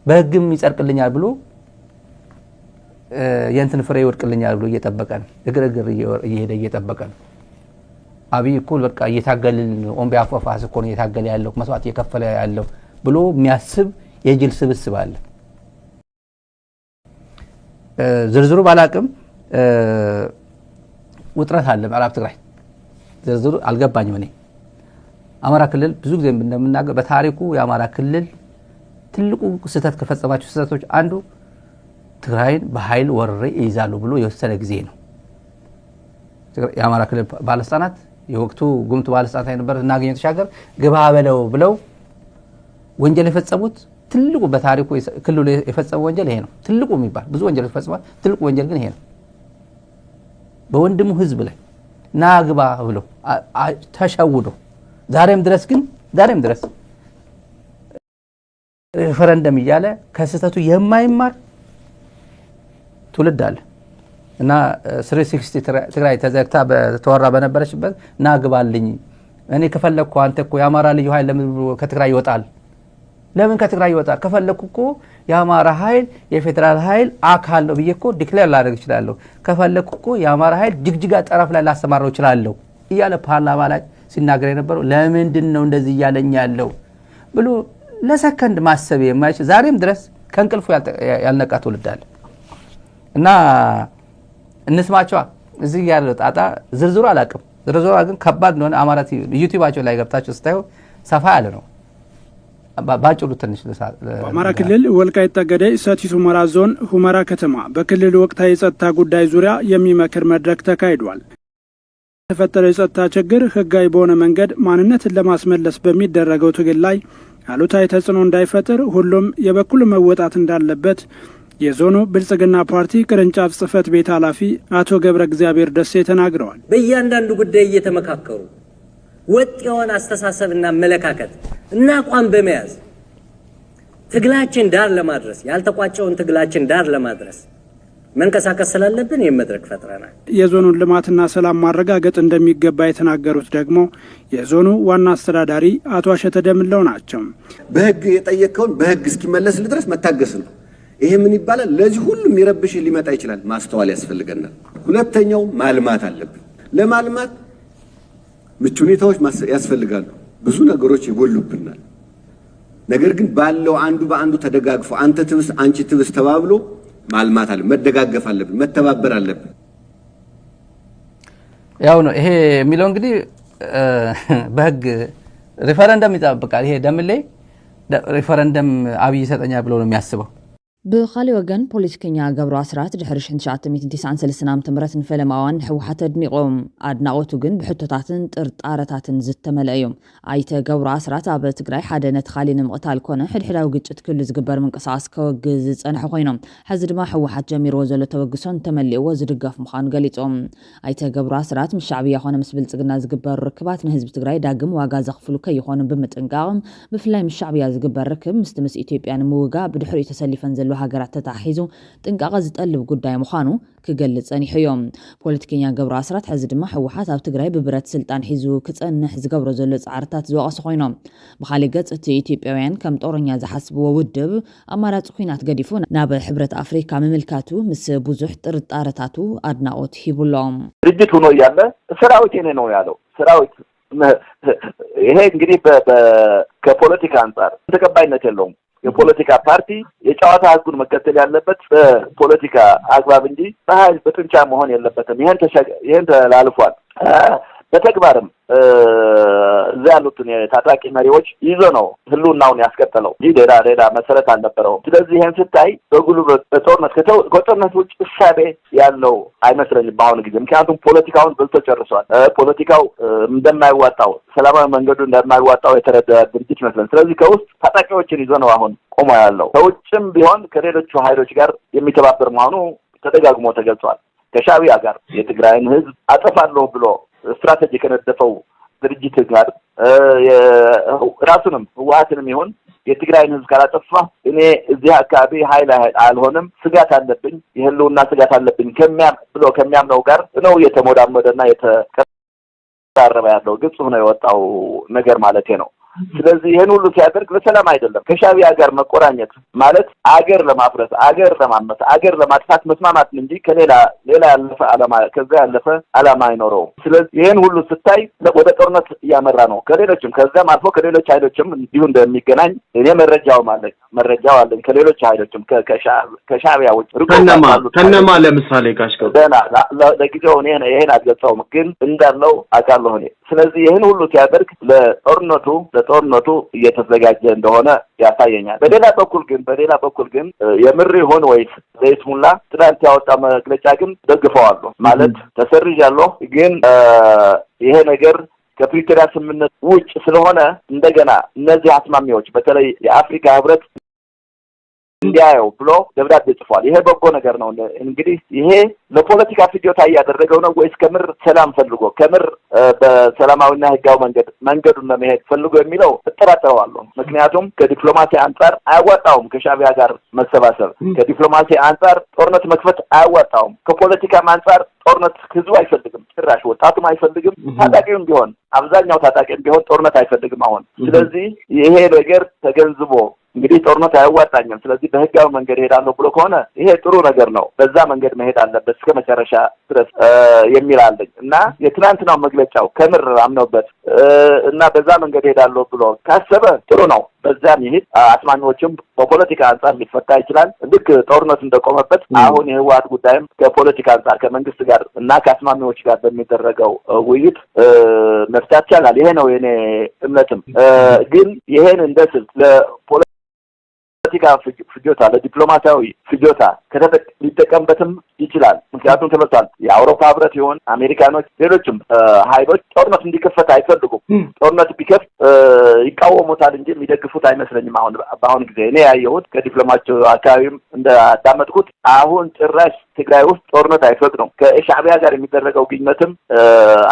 በህግም ይጸድቅልኛል ብሎ የእንትን ፍሬ ይወድቅልኛል ብሎ እየጠበቀ ነው እግር እየሄደ እየጠበቀ ነው አብይ እኮ በቃ እየታገልን ኦን ቢሃፍ ኦፍ አስ እኮ ነው እየታገለ ያለው መስዋዕት እየከፈለ ያለው ብሎ የሚያስብ የጅል ስብስብ አለ ዝርዝሩ ባላቅም ውጥረት አለ ምዕራብ ትግራይ ዝርዝሩ አልገባኝም እኔ አማራ ክልል ብዙ ጊዜ እንደምናገር በታሪኩ የአማራ ክልል ትልቁ ስህተት ከፈጸማቸው ስህተቶች አንዱ ትግራይን በኃይል ወረረ ይይዛሉ ብሎ የወሰነ ጊዜ ነው የአማራ ክልል ባለስልጣናት የወቅቱ ጉምቱ ባለስልጣናት የነበረ እናገኘው ተሻገር ግባ በለው ብለው ወንጀል የፈጸሙት ትልቁ በታሪኩ ክልሉ የፈጸመው ወንጀል ይሄ ነው። ትልቁ የሚባል ብዙ ወንጀሎች ፈጽሟል። ትልቁ ወንጀል ግን ይሄ ነው። በወንድሙ ህዝብ ላይ ናግባ ብሎ ተሸውዶ ዛሬም ድረስ ሪፈረንደም እያለ ከስተቱ የማይማር ትውልድ አለ እና 360 ትግራይ ተዘግታ በተወራ በነበረችበት ናግባልኝ እኔ ከፈለኩ አንተ እኮ የአማራ ልዩ ኃይል ለምን ከትግራይ ይወጣል? ለምን ከትግራይ ይወጣል? ከፈለኩ እኮ የአማራ ኃይል የፌደራል ኃይል አካል ነው ብዬ እኮ ዲክሌር ላደርግ ይችላል። ከፈለኩ እኮ የአማራ ኃይል ጅግጅጋ ጠረፍ ላይ ላሰማራው ይችላል እያለ ፓርላማ ላይ ሲናገር የነበረው ለምንድን ነው እንደዚህ እያለኝ ያለው ብሎ ለሰከንድ ማሰብ የማይችል ዛሬም ድረስ ከእንቅልፉ ያልነቃ ትውልድ አለ እና እንስማቸዋ እዚህ ያለው ጣጣ ዝርዝሩ አላቅም። ዝርዝሩ ግን ከባድ እንደሆነ አማራ ዩቲዩባቸው ላይ ገብታችሁ ስታዩ ሰፋ ያለ ነው። ባጭሩ ትንሽ በአማራ ክልል ወልቃይት ጠገዴ ሰቲት ሁመራ ዞን ሁመራ ከተማ በክልሉ ወቅታዊ የጸጥታ ጉዳይ ዙሪያ የሚመክር መድረክ ተካሂዷል። የተፈጠረው የጸጥታ ችግር ህጋዊ በሆነ መንገድ ማንነትን ለማስመለስ በሚደረገው ትግል ላይ አሉታዊ ተጽዕኖ እንዳይፈጥር ሁሉም የበኩል መወጣት እንዳለበት የዞኑ ብልጽግና ፓርቲ ቅርንጫፍ ጽህፈት ቤት ኃላፊ አቶ ገብረ እግዚአብሔር ደሴ ተናግረዋል። በእያንዳንዱ ጉዳይ እየተመካከሩ ወጥ የሆነ አስተሳሰብና አመለካከት እና አቋም በመያዝ ትግላችን ዳር ለማድረስ ያልተቋጨውን ትግላችን ዳር ለማድረስ መንቀሳቀስ ስላለብን የመድረክ ፈጥረናል። የዞኑን ልማትና ሰላም ማረጋገጥ እንደሚገባ የተናገሩት ደግሞ የዞኑ ዋና አስተዳዳሪ አቶ አሸተ ደምለው ናቸው። በህግ የጠየቀውን በህግ እስኪመለስ ድረስ መታገስ ነው። ይሄ ምን ይባላል? ለዚህ ሁሉ የሚረብሽ ሊመጣ ይችላል። ማስተዋል ያስፈልገናል። ሁለተኛው ማልማት አለብን። ለማልማት ምቹ ሁኔታዎች ያስፈልጋሉ። ብዙ ነገሮች ይጎሉብናል። ነገር ግን ባለው አንዱ በአንዱ ተደጋግፎ አንተ ትብስ አንቺ ትብስ ተባብሎ ማልማት አለ። መደጋገፍ አለብን። መተባበር አለብን። ያው ነው ይሄ የሚለው እንግዲህ በህግ ሪፈረንደም ይጠብቃል። ይሄ ደምሌ ሪፈረንደም አብይ ሰጠኛ ብሎ ነው የሚያስበው። ብኻሊ ወገን ፖለቲከኛ ገብሩ አስራት ድሕሪ 1993 ዓ.ም ንፈለማዋን ሕወሓት ኣድኒቖም ኣድናቆቱ ግን ብሕቶታትን ጥርጣረታትን ዝተመልአ እዮም። ኣይተ ገብሩ አስራት ኣብ ትግራይ ሓደ ነቲ ካሊእ ንምቕታል ኮነ ሕድሕዳዊ ግጭት ክህሉ ዝግበር ምንቅስቓስ ከወግዝ ዝፀንሑ ኮይኖም ሕዚ ድማ ሕወሓት ጀሚርዎ ዘሎ ተወግሶን ተመሊእዎ ዝድገፍ ምዃኑ ገሊፆም። ኣይተ ገብሩ አስራት ምስ ሻዕብያ ኮነ ምስ ብልፅግና ዝግበር ርክባት ንህዝቢ ትግራይ ዳግም ዋጋ ዘኽፍሉ ከይኾኑ ብምጥንቃቕ ብፍላይ ምስ ሻዕብያ ዝግበር ርክብ ምስ ኢትዮጵያ ንምውጋእ ብድሕሪኡ ተሰሊፈን ዘሎ ሃገራት ተታሒዙ ጥንቃቐ ዝጠልብ ጉዳይ ምዃኑ ክገልጽ ጸኒሖም። ፖለቲከኛ ገብሩ አስራት ሕዚ ድማ ሕወሓት ኣብ ትግራይ ብብረት ስልጣን ሒዙ ክጸንሕ ዝገብሮ ዘሎ ጻዕርታት ዝወቐሱ ኮይኖም። ብኻሊእ ገጽ እቲ ኢትዮጵያውያን ከም ጦረኛ ዝሓስብዎ ውድብ ኣማራጺ ኩናት ገዲፉ ናብ ሕብረት አፍሪካ ምምልካቱ ምስ ብዙሕ ጥርጣረታቱ አድናቆት ሂቡሎም። ድርጅት ሆኖ እያለ ሰራዊት የኔ ነው ያለው ሰራዊት ይሄ እንግዲህ ከፖለቲካ አንጻር ተቀባይነት የለውም። የፖለቲካ ፓርቲ የጨዋታ ህጉን መከተል ያለበት በፖለቲካ አግባብ እንጂ በኃይል በጥንቻ መሆን የለበትም። ይሄን ተላልፏል። በተግባርም እዛ ያሉትን የታጣቂ መሪዎች ይዞ ነው ህልውናውን ያስቀጠለው እንጂ ሌላ መሰረት አልነበረውም። ስለዚህ ይሄን ስታይ በጉልበት ከጦርነት ውጭ እሳቤ ያለው አይመስለኝም በአሁኑ ጊዜ። ምክንያቱም ፖለቲካውን በልቶ ጨርሷል። ፖለቲካው እንደማይዋጣው ሰላማዊ መንገዱ እንደማይዋጣው የተረዳ ድርጅት ይመስላል። ስለዚህ ከውስጥ ታጣቂዎችን ይዞ ነው አሁን ቆሞ ያለው። ከውጭም ቢሆን ከሌሎቹ ኃይሎች ጋር የሚተባበር መሆኑ ተደጋግሞ ተገልጿል። ከሻዕቢያ ጋር የትግራይን ህዝብ አጠፋለሁ ብሎ ስትራቴጂ ከነደፈው ድርጅት ጋር ራሱንም ህወሓትንም ይሁን የትግራይን ህዝብ ካላጠፋ እኔ እዚህ አካባቢ ኃይል አልሆንም፣ ስጋት አለብኝ፣ የህልውና ስጋት አለብኝ ከሚያምነው ጋር ነው የተሞዳሞደና የተቀራረበ ያለው። ግልጽ ሆኖ የወጣው ነገር ማለት ነው። ስለዚህ ይሄን ሁሉ ሲያደርግ ለሰላም አይደለም። ከሻዕቢያ ጋር መቆራኘት ማለት አገር ለማፍረስ፣ አገር ለማመስ፣ አገር ለማጥፋት መስማማት እንጂ ሌላ ያለፈ ከዛ ያለፈ ዓላማ አይኖረውም። ስለዚህ ይሄን ሁሉ ስታይ ወደ ጦርነት እያመራ ነው። ከዛም አልፎ ከሌሎች ኃይሎችም እንዲሁ እንደሚገናኝ እኔ መረጃው አለኝ። ከሌሎች ኃይሎችም ከሻዕቢያ ውጭ ከነማ ለምሳሌ ጋሽከው ለጊዜው እኔ ይሄን አልገልጸውም፣ ግን እንዳለው አውቃለሁ እኔ። ስለዚህ ይሄን ሁሉ ሲያደርግ ለጦርነቱ እየተዘጋጀ እንደሆነ ያሳየኛል። በሌላ በኩል ግን የምር ይሁን ወይስ ለይስሙላ ትናንት ያወጣ መግለጫ ግን ደግፈዋለሁ ማለት ተሰርዣለሁ። ግን ይሄ ነገር ከፕሪቶሪያ ስምምነት ውጭ ስለሆነ እንደገና እነዚህ አስማሚዎች በተለይ የአፍሪካ ህብረት እንዲያየው ብሎ ደብዳቤ ጽፏል። ይሄ በጎ ነገር ነው። እንግዲህ ይሄ ለፖለቲካ ፍጆታ ያደረገው ነው ወይስ ከምር ሰላም ፈልጎ ከምር በሰላማዊና ህጋዊ መንገዱን ለመሄድ ፈልጎ የሚለው እጠራጠረዋለሁ። ምክንያቱም ከዲፕሎማሲ አንፃር አያዋጣውም ከሻዕቢያ ጋር መሰባሰብ፣ ከዲፕሎማሲ አንፃር ጦርነት መክፈት አያዋጣውም። ከፖለቲካም አንፃር ጦርነት ህዝቡ አይፈልግም፣ ጭራሽ ወጣቱም አይፈልግም፣ ታጣቂውም ቢሆን አብዛኛው ታጣቂም ቢሆን ጦርነት አይፈልግም አሁን። ስለዚህ ይሄ ነገር ተገንዝቦ እንግዲህ ጦርነት አያዋጣኝም፣ ስለዚህ በህጋዊ መንገድ ሄዳለሁ ብሎ ከሆነ ይሄ ጥሩ ነገር ነው። በዛ መንገድ መሄድ አለበት እስከ መጨረሻ ድረስ የሚል አለኝ እና የትናንትናው መግለጫው ከምር አምነውበት እና በዛ መንገድ ሄዳለሁ ብሎ ካሰበ ጥሩ ነው። በዛም ይሄድ አስማሚዎችም በፖለቲካ አንፃር ሊፈታ ይችላል። ልክ ጦርነት እንደቆመበት አሁን የህወሓት ጉዳይም ከፖለቲካ አንፃር ከመንግስት ጋር እና ከአስማሚዎች ጋር በሚደረገው ውይይት መፍታት ይቻላል። ይሄ ነው የኔ እምነትም። ግን ይሄን እንደ ስልት ለፖለቲካ ፍጆታ ለዲፕሎማሲያዊ ፍጆታ ሊጠቀምበትም ይችላል። ምክንያቱም ተመሳሳይ የአውሮፓ ህብረት ይሆን አሜሪካኖች፣ ሌሎችም ኃይሎች ጦርነት እንዲከፈት አይፈልጉም። ጦርነት ቢከፍት ይቃወሙታል እንጂ የሚደግፉት አይመስለኝም። በአሁን ጊዜ እኔ ያየሁት ከዲፕሎማቸው አካባቢም እንዳዳመጥኩት አሁን ጭራሽ ትግራይ ውስጥ ጦርነት አይፈቅዱም። ከሻዕቢያ ጋር የሚደረገው ግንኙነትም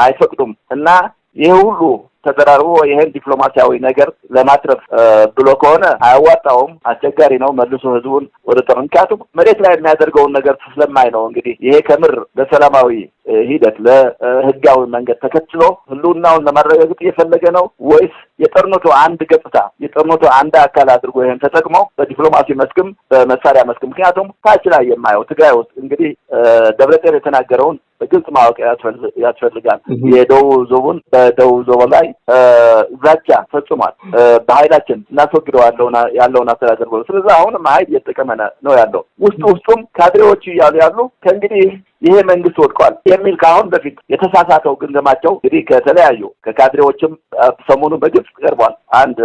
አይፈቅዱም እና ይሄ ሁሉ ተደራርቦ ይሄን ዲፕሎማሲያዊ ነገር ለማትረፍ ብሎ ከሆነ አያዋጣውም፣ አስቸጋሪ ነው። መልሶ ህዝቡን ወደ ጦርነት ምክንያቱም መሬት ላይ የሚያደርገውን ነገር ስለማይ ነው። እንግዲህ ይሄ ከምር በሰላማዊ ሂደት ለህጋዊ መንገድ ተከትሎ ህልውናውን ለማረጋገጥ እየፈለገ ነው ወይስ የጦርነቱ አንድ ገጽታ የጦርነቱ አንድ አካል አድርጎ ይሄን ተጠቅሞ በዲፕሎማሲ መስክም በመሳሪያ መስክም ምክንያቱም ታች ላይ የማየው ትግራይ ውስጥ እንግዲህ ደብረጽዮን የተናገረውን በግልጽ ማወቅ ያስፈልጋል። የደቡብ ዞቡን በደቡብ ዞቡ ላይ ዛቻ ፈጽሟል። በኃይላችን እናስወግደዋለን ያለውን አስተዳደር ብሎ ስለዚህ አሁንም ኃይል እየተጠቀመ ነው ያለው። ውስጡም ካድሬዎች ያሉ ከእንግዲህ ይሄ መንግስት ወድቋል የሚል ከአሁን በፊት የተሳሳተው ግምገማቸው እንግዲህ ከተለያዩ ከካድሬዎችም ሰሞኑን በግልጽ ቀርቧል። አንድ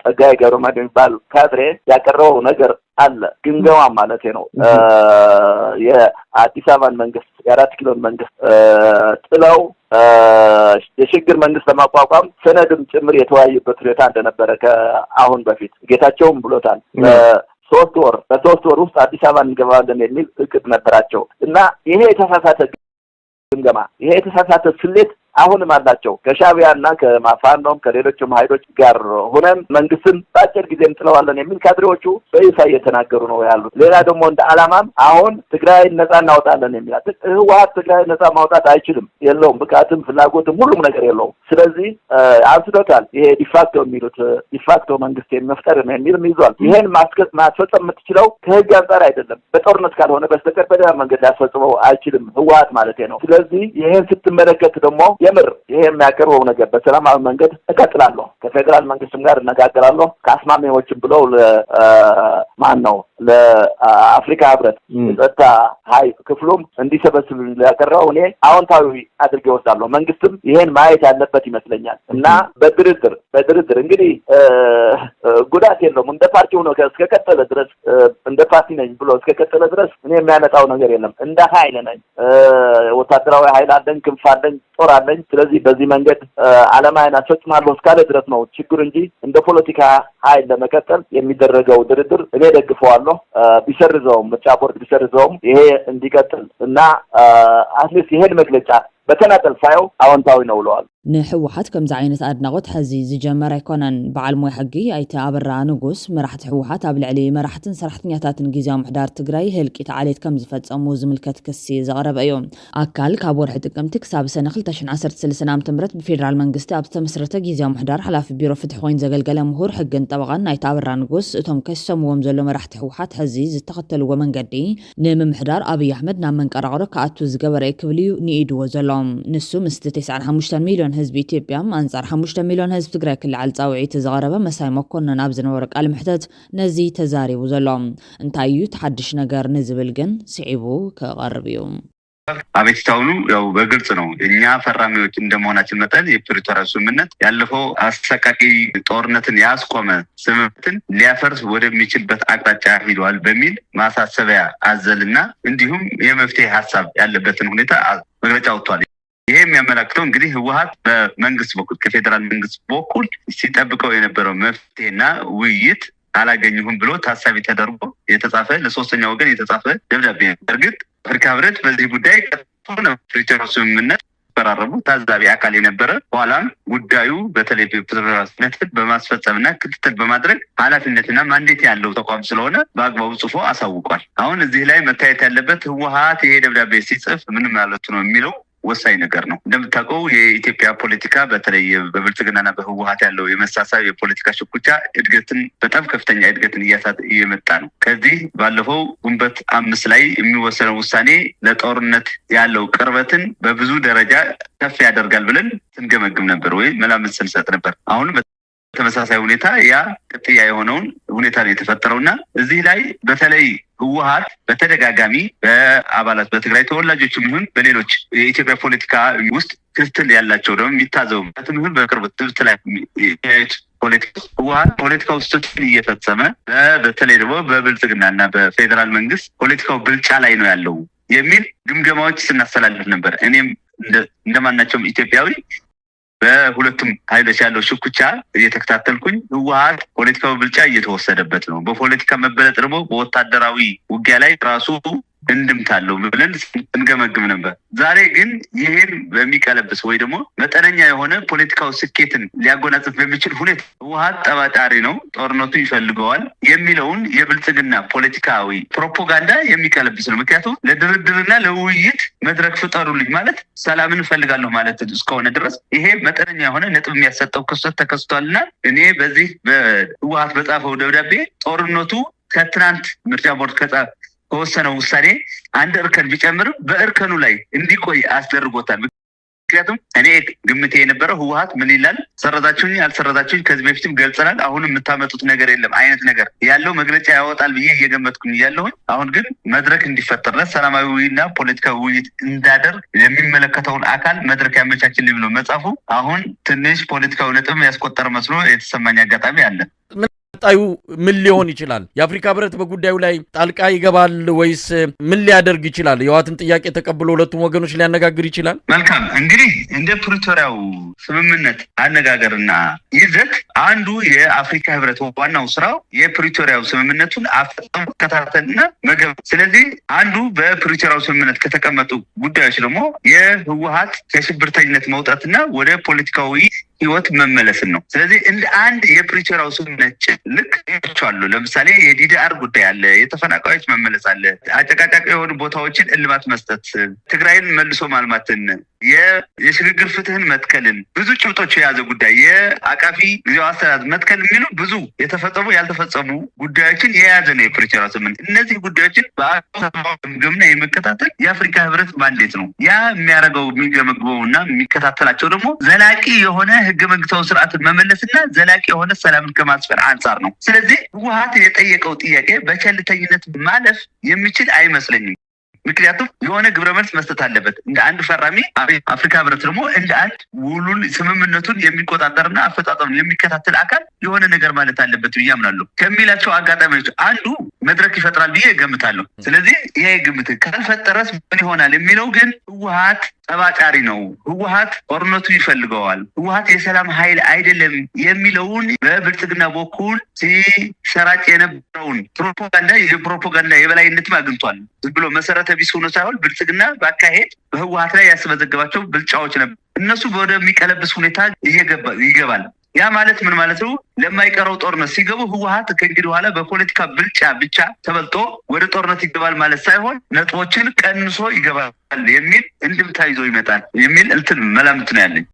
ጸጋዬ ገብረመድህን የሚባል ካድሬ ያቀረበው ነገር አለ ግምገማ ማለት ነው። የአዲስ አበባን መንግስት የአራት ኪሎን መንግስት ጥለው የሽግግር መንግስት ለማቋቋም ሰነድም ጭምር የተወያዩበት ሁኔታ እንደነበረ ከአሁን በፊት ጌታቸውም ብሎታል። በሶስት ወር ውስጥ አዲስ አበባ እንገባለን የሚል እቅድ ነበራቸው እና ይሄ የተሳሳተ ግምገማ ይሄ የተሳሳተ ስሌት አሁንም አላቸው። ከሻዕቢያና ከማፋኖም ከሌሎችም ኃይሎች ጋር ሆነን መንግስትን በአጭር ጊዜ እንጥለዋለን የሚል ካድሬዎቹ በይፋ እየተናገሩ ነው ያሉት። ሌላ ደግሞ እንደ ዓላማም አሁን ትግራይ ነጻ እናወጣለን የሚል ህወሓት ትግራይ ነጻ ማውጣት አይችልም፣ የለውም፣ ብቃትም ፍላጎትም ሁሉም ነገር የለውም። ስለዚህ አንስቶታል። ይሄ ዲፋክቶ የሚሉት ዲፋክቶ መንግስት መፍጠር የሚልም ይዟል። ይሄን ማስፈጸም የምትችለው ከህግ አንጻር አይደለም፣ በጦርነት ካልሆነ በስተቀር በሌላ መንገድ ሊያስፈጽመው አይችልም ህወሓት ማለት ነው። ስለዚህ ይሄን ስትመለከት ደግሞ የምር ይሄ የሚያቀርበው ነገር በሰላማዊ መንገድ እቀጥላለሁ፣ ከፌዴራል መንግስትም ጋር እነጋገራለሁ፣ ከአስማሚዎችም ብለው ለአፍሪካ ህብረት የጸጥታ ኃይል ክፍሉም እንዲሰበስብ ያቀረበው እኔ አዎንታዊ አድርጌ ወስዳለሁ። መንግስትም ይሄን ማየት ያለበት ይመስለኛል እና በድርድር እንግዲህ ጉዳት የለውም። እንደ ፓርቲው ነው እስከቀጠለ ድረስ እንደ ፓርቲ ነኝ ብሎ እስከቀጠለ ድረስ እኔ የሚያመጣው ነገር የለም። እንደ ኃይል ነኝ፣ ወታደራዊ ኃይል አለኝ፣ ክንፍ አለኝ፣ ጦር አለኝ። ስለዚህ በዚህ መንገድ ዓላማዬን አስፈጽማለሁ እስካለ ድረስ ነው ችግር እንጂ እንደ ፖለቲካ ኃይል ለመቀጠል የሚደረገው ድርድር እኔ ደግፈዋለሁ። ቢሰርዘውም ምርጫ ቦርድ ቢሰርዘውም ይሄ እንዲቀጥል እና አትሊስት ይሄን መግለጫ በተናጠል ሳየው አዎንታዊ ነው ብለዋል። ንሕወሓት ከምዚ ዓይነት ኣድናቆት ሕዚ ዝጀመረ ኣይኮነን። በዓል ሞያ ሕጊ ኣይተ ኣበራ ንጉስ መራሕቲ ሕወሓት ኣብ ልዕሊ መራሕትን ሰራሕተኛታትን ጊዜያዊ ምሕዳር ትግራይ ህልቂት ዓሌት ከም ዝፈጸሙ ዝምልከት ክሲ ዘቕረበ እዩ። ኣካል ካብ ወርሒ ጥቅምቲ ክሳብ ሰነ 2013 ዓ.ም ብፌደራል መንግስቲ ኣብ ዝተመስረተ ጊዜያዊ ምሕዳር ሓላፊ ቢሮ ፍትሒ ኮይኑ ዘገልገለ ምሁር ሕግን ጠበቓን ናይተ ኣበራ ንጉስ እቶም ከሰምዎም ዘሎ መራሕቲ ሕወሓት ሕዚ ዝተኸተልዎ መንገዲ ንምምሕዳር ኣብይ ኣሕመድ ናብ መንቀራቕሮ ከኣቱ ዝገበረ ክብል እዩ ንኢድዎ ዘሎም ንሱ ምስቲ 95 ሚልዮን ህዝቢ ኢትዮጵያ አንጻር 5 ሚልዮን ህዝቢ ትግራይ ክልዓል ጻውዒት ዘቕረበ መሳይ መኮንን ኣብ ዝነበረ ቃል ምሕተት ነዚ ተዛሪቡ ዘሎ እንታይ እዩ ተሓድሽ ነገር ንዝብል ግን ስዒቡ ከቐርብ እዩ። አቤቱታውኑ ያው በግልጽ ነው። እኛ ፈራሚዎች እንደመሆናችን መጠን የፕሪቶሪያ ስምምነት ያለፈው አሰቃቂ ጦርነትን ያስቆመ ስምምነትን ሊያፈርስ ወደሚችልበት አቅጣጫ ሂዷል በሚል ማሳሰቢያ አዘልና እንዲሁም የመፍትሄ ሐሳብ ያለበትን ሁኔታ መግለጫ ወጥቷል። ይሄ የሚያመለክተው እንግዲህ ህወሓት በመንግስት በኩል ከፌደራል መንግስት በኩል ሲጠብቀው የነበረው መፍትሄና ውይይት አላገኘሁም ብሎ ታሳቢ ተደርጎ የተጻፈ ለሶስተኛ ወገን የተጻፈ ደብዳቤ። እርግጥ አፍሪካ ህብረት በዚህ ጉዳይ ፕሪቶሪያ ስምምነት ተፈራረሙ ታዛቢ አካል የነበረ ኋላም ጉዳዩ በተለይ ፕሪቶሪያ በማስፈጸምና ክትትል በማድረግ ኃላፊነትና ማንዴት ያለው ተቋም ስለሆነ በአግባቡ ጽፎ አሳውቋል። አሁን እዚህ ላይ መታየት ያለበት ህወሓት ይሄ ደብዳቤ ሲጽፍ ምን ማለቱ ነው የሚለው ወሳኝ ነገር ነው። እንደምታውቀው የኢትዮጵያ ፖለቲካ በተለይ በብልጽግናና በህወሓት ያለው የመሳሳብ የፖለቲካ ሽኩቻ እድገትን በጣም ከፍተኛ እድገትን እየመጣ ነው። ከዚህ ባለፈው ግንቦት 5 ላይ የሚወሰነው ውሳኔ ለጦርነት ያለው ቅርበትን በብዙ ደረጃ ከፍ ያደርጋል ብለን ስንገመግም ነበር ወይ መላምት ስንሰጥ ነበር። አሁን በተመሳሳይ ሁኔታ ያ ቅጥያ የሆነውን ሁኔታ ነው የተፈጠረውና እዚህ ላይ በተለይ ህወሓት በተደጋጋሚ በአባላት በትግራይ ተወላጆችም ይሁን በሌሎች የኢትዮጵያ ፖለቲካ ውስጥ ክትትል ያላቸው ደግሞ የሚታዘቡበትም ይሁን በቅርብ ትብት ላይ ህወሓት ፖለቲካ ውስጥ እየፈጸመ በተለይ ደግሞ በብልጽግናና በፌዴራል መንግስት ፖለቲካው ብልጫ ላይ ነው ያለው የሚል ግምገማዎች ስናስተላልፍ ነበር። እኔም እንደማናቸውም ኢትዮጵያዊ በሁለቱም ኃይሎች ያለው ሽኩቻ እየተከታተልኩኝ ህወሓት ፖለቲካው ብልጫ እየተወሰደበት ነው፣ በፖለቲካ መበለጥ ደግሞ በወታደራዊ ውጊያ ላይ ራሱ እንድምታለው ብለን እንገመግም ነበር። ዛሬ ግን ይሄን በሚቀለብስ ወይ ደግሞ መጠነኛ የሆነ ፖለቲካው ስኬትን ሊያጎናጽፍ በሚችል ሁኔታ ህወሓት ጠባጫሪ ነው፣ ጦርነቱ ይፈልገዋል የሚለውን የብልጽግና ፖለቲካዊ ፕሮፓጋንዳ የሚቀለብስ ነው። ምክንያቱም ለድርድርና ለውይይት መድረክ ፍጠሩልኝ ማለት ሰላምን እፈልጋለሁ ማለት እስከሆነ ድረስ ይሄ መጠነኛ የሆነ ነጥብ የሚያሰጠው ክስተት ተከስቷልና እኔ በዚህ በህወሓት በጻፈው ደብዳቤ ጦርነቱ ከትናንት ምርጫ ቦርድ ከወሰነው ውሳኔ አንድ እርከን ቢጨምርም በእርከኑ ላይ እንዲቆይ አስደርጎታል። ምክንያቱም እኔ ግምቴ የነበረው ህወሓት ምን ይላል ሰረዛችሁኝ አልሰረዛችሁኝ ከዚህ በፊትም ገልጸናል፣ አሁንም የምታመጡት ነገር የለም አይነት ነገር ያለው መግለጫ ያወጣል ብዬ እየገመትኩኝ እያለሁኝ አሁን ግን መድረክ እንዲፈጠርለት ሰላማዊና ፖለቲካዊ ውይይት እንዳደርግ የሚመለከተውን አካል መድረክ ያመቻችልኝ ብሎ መጻፉ አሁን ትንሽ ፖለቲካዊ ነጥብ ያስቆጠረ መስሎ የተሰማኝ አጋጣሚ አለ። ጣዩ ምን ሊሆን ይችላል? የአፍሪካ ህብረት በጉዳዩ ላይ ጣልቃ ይገባል ወይስ ምን ሊያደርግ ይችላል? የህወሓትን ጥያቄ ተቀብሎ ሁለቱም ወገኖች ሊያነጋግር ይችላል? መልካም እንግዲህ እንደ ፕሪቶሪያው ስምምነት አነጋገርና ይዘት አንዱ የአፍሪካ ህብረት ዋናው ስራው የፕሪቶሪያው ስምምነቱን አፈጻጸም መከታተልና መገምገም። ስለዚህ አንዱ በፕሪቶሪያው ስምምነት ከተቀመጡ ጉዳዮች ደግሞ የህወሓት ከሽብርተኝነት መውጣትና ወደ ፖለቲካዊ ህይወት መመለስን ነው። ስለዚህ እንደ አንድ የፕሪቶሪያው ስምምነት ልክ ይቻላል። ለምሳሌ የዲዲአር ጉዳይ አለ፣ የተፈናቃዮች መመለስ አለ፣ አጨቃጫቂ የሆኑ ቦታዎችን እልባት መስጠት፣ ትግራይን መልሶ ማልማትን፣ የሽግግር ፍትህን መትከልን፣ ብዙ ጭብጦች የያዘ ጉዳይ የአቃፊ ጊዜያዊ አስተዳደር መትከል የሚሉ ብዙ የተፈጸሙ ያልተፈጸሙ ጉዳዮችን የያዘ ነው የፕሪቶሪያው ስምምነት። እነዚህ ጉዳዮችን በግምገማና የመከታተል የአፍሪካ ህብረት ማንዴት ነው። ያ የሚያደርገው የሚገመግመውና የሚከታተላቸው ደግሞ ዘላቂ የሆነ ህገ መንግስታዊ ስርዓትን መመለስና ዘላቂ የሆነ ሰላምን ከማስፈር አንጻር ነው። ስለዚህ ህወሓት የጠየቀው ጥያቄ በቸልተኝነት ማለፍ የሚችል አይመስለኝም። ምክንያቱም የሆነ ግብረ መልስ መስጠት አለበት እንደ አንድ ፈራሚ። አፍሪካ ህብረት ደግሞ እንደ አንድ ውሉን ስምምነቱን የሚቆጣጠርና አፈጻጸሙን የሚከታተል አካል የሆነ ነገር ማለት አለበት ብዬ አምናለሁ። ከሚላቸው አጋጣሚዎች አንዱ መድረክ ይፈጥራል ብዬ እገምታለሁ። ስለዚህ ይሄ ግምት ካልፈጠረስ ምን ይሆናል የሚለው ግን ህወሓት ጠባጫሪ ነው፣ ህወሓት ጦርነቱ ይፈልገዋል፣ ህወሓት የሰላም ኃይል አይደለም የሚለውን በብልጽግና በኩል ሲሰራጭ የነበረውን ፕሮፓጋንዳ የበላይነትም አግኝቷል። ብሎ መሰረተ ቢስ ሆኖ ሳይሆን ብልጽግና ባካሄድ በህወሓት ላይ ያስመዘገባቸው ብልጫዎች ነበር። እነሱ ወደሚቀለብስ ሁኔታ ይገባል። ያ ማለት ምን ማለት ነው? ለማይቀረው ጦርነት ሲገቡ ህወሓት ከእንግዲህ በኋላ በፖለቲካ ብልጫ ብቻ ተበልጦ ወደ ጦርነት ይገባል ማለት ሳይሆን ነጥቦችን ቀንሶ ይገባል የሚል እንድምታ ይዞ ይመጣል የሚል መላምት ነው ያለኝ።